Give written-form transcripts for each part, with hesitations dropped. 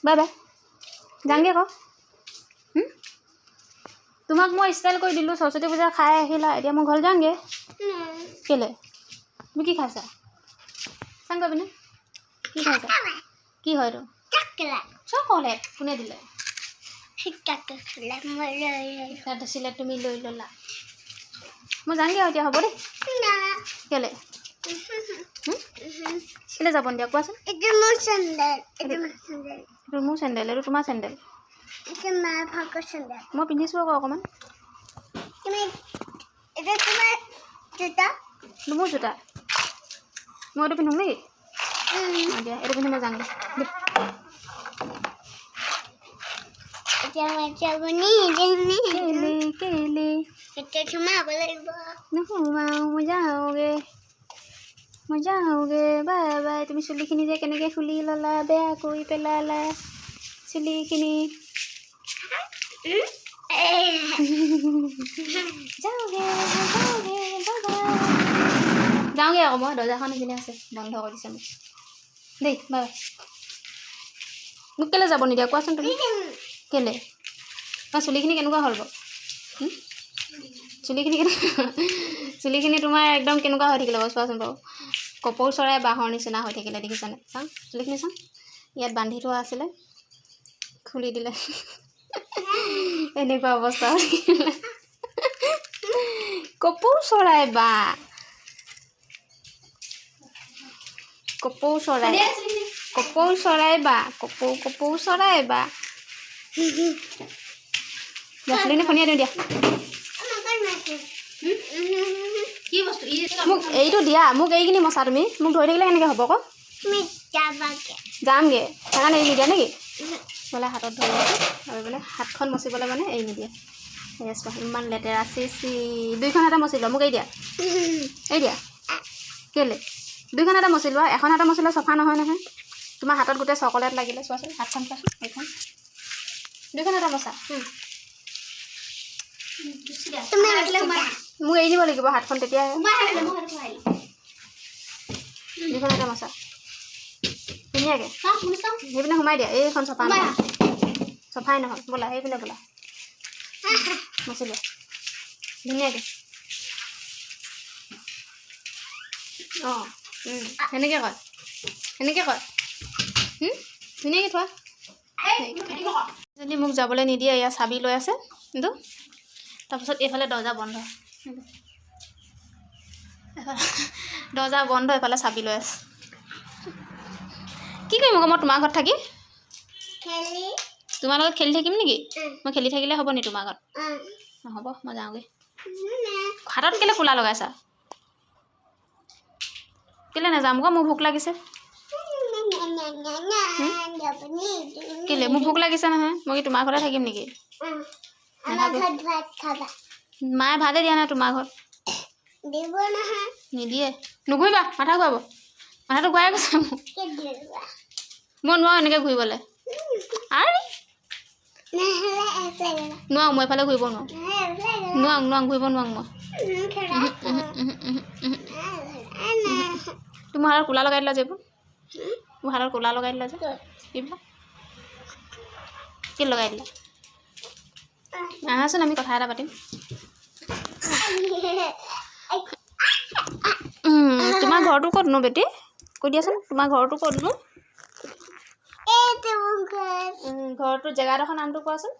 bye bye যাংগে আকৌ তোমাক মই ষ্টাইল কৰি দিলোঁ সৰস্বতী পূজা খাই আহিলা এতিয়া মই ঘৰ যাংগে কেলে তুমি কি খাইছা চাং কৰিবিনে কি খাইছা কি হয় এইটো চকলেট কোনে দিলে চিলেট তুমি লৈ ল'লা মই যাংগে আৰু এতিয়া হ'ব দেই কেলে কেলে যাব দিয়া কোৱাচোন এইটো মোৰ চেণ্ডেল এইটো তোমাৰ চেণ্ডেল মই পিন্ধিছোঁ আকৌ অকণমান মোৰ জোতা মই এইটো পিন্ধো নেকি দিয়া এইটো পিন্ধি মই যাংগে মই যাওঁগে বাই বাই তুমি চুলিখিনি যে কেনেকৈ খুলি ল'লা বেয়া কৰি পেলালা চুলিখিনি যাওঁগে আকৌ মই দৰ্জাখন সেইখিনি আছে বন্ধ কৰি দিছে মোক দেই বাই বাই মোক কেলৈ যাব নিদিয়া কোৱাচোন তুমি কেলৈ তোমাৰ চুলিখিনি কেনেকুৱা হ'ল বাৰু চুলিখিনি তোমাৰ একদম কেনেকুৱা হৈ থাকিলে বাৰু চোৱাচোন বাৰু কপৌ চৰাই বাঁহৰ নিচিনা হৈ থাকিলে দেখিছানে চাওঁ চুলিখিনি চাওঁ ইয়াত বান্ধি থোৱা আছিলে খুলি দিলে এনেকুৱা অৱস্থা হৈ থাকিলে কপৌ চৰাই বাঁহ কপৌ চৰাই বাঁহ কপৌ চৰাই বাঁহ চুলিখিনি খনিয়াই দিওঁ দিয়া কি বস্তু মোক এইটো দিয়া মোক এইখিনি মচা তুমি মোক ধৰি থাকিলে কেনেকৈ হ'ব আকৌ যামগৈ সেইকাৰণে এৰি নিদিয়া নেকি বোলে হাতত ধৰি আছোঁ আৰু বোলে হাতখন মচিবলৈ মানে এৰি নিদিয়ে ইমান লেতেৰা চি দুইখন হাতে মচি লোৱা মোক এৰি দিয়া কেলৈ দুইখন হাতে মচি লোৱা এখন হাতে মচিলে চফা নহয় নহয় তোমাৰ হাতত গোটেই চকলেট লাগিলে চোৱাচোন হাতখন চোৱাচোন এইখন দুইখন হাতে মচা মোক এৰি দিব লাগিব হাতখন তেতিয়াহে দুইখন হাতে মচা ধুনীয়াকৈ সেইপিনে সোমাই দিয়া এইখন চফা নহয় চফাই নহয় বোলা সেইপিনে বোলা মচি লোৱা ধুনীয়াকৈ অঁ সেনেকৈ কয় ধুনীয়াকৈ থোৱা যদি মোক যাবলৈ নিদিয়ে এয়া চাবি লৈ আছে কিন্তু তাৰপিছত এইফালে দৰ্জা বন্ধ এইফালে চাবি লৈ আছে কি কৰিম আকৌ মই তোমাৰ ঘৰত থাকি তোমাৰ লগত খেলি থাকিম নেকি মই খেলি থাকিলে হ'ব নি তোমাৰ ঘৰত হ'ব মই যাওঁগৈ হাতত কেলৈ কোলা লগাইছা কেলৈ নাযাম আকৌ মোৰ ভোক লাগিছে কেলৈ মোৰ ভোক লাগিছে নহয় মই কি তোমাৰ ঘৰতে থাকিম নেকি মায়ে ভাতে দিয়া নাই তোমাৰ ঘৰত নিদিয়ে নুঘূৰিবা মাথা ঘূৰাব মাথাটো ঘূৰাই গৈছে মোক মই নোৱাৰো এনেকৈ ঘূৰিবলৈ আৰু নোৱাৰো মই এফালে ঘূৰিব নোৱাৰো ঘূৰিব নোৱাৰো মই তোমাৰ হাতত কোলা লগাই দিলা যে এইবোৰ মোৰ হাতত কোলা লগাই দিলা যে এইবিলাক কি লগাই দিলা আহাচোন আমি কথা এটা পাতিম তোমাৰ ঘৰটো ক'তনো বেটি কৈ দিয়াচোন তোমাৰ ঘৰটো ক'তনো ঘৰটো জেগাডোখৰ নামটো কোৱাচোন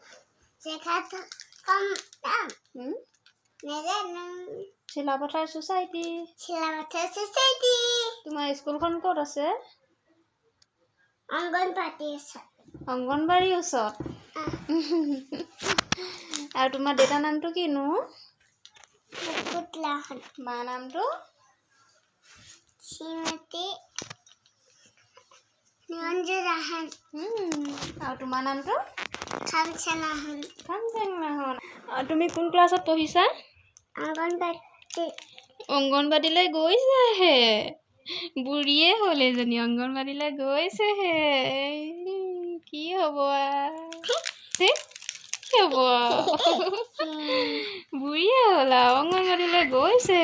চিলাপথাৰ ছ'চাইটি তোমাৰ স্কুলখন ক'ত আছে অংগনবাড়ীৰ ওচৰত আৰু তোমাৰ দেউতাৰ নামটো কিনো মাৰ নামটো আৰু তোমাৰ নামটো তুমি কোন ক্লাছত পঢ়িছা অংগনবাড়ীলৈ গৈছাহে বুঢ়ীয়ে হ'ল এজনী অংগনবাড়ীলৈ গৈছেহে কি হ'ব বুঢ়ীয়ে হ'ল আৰু অংগনবাড়ীলৈ গৈছে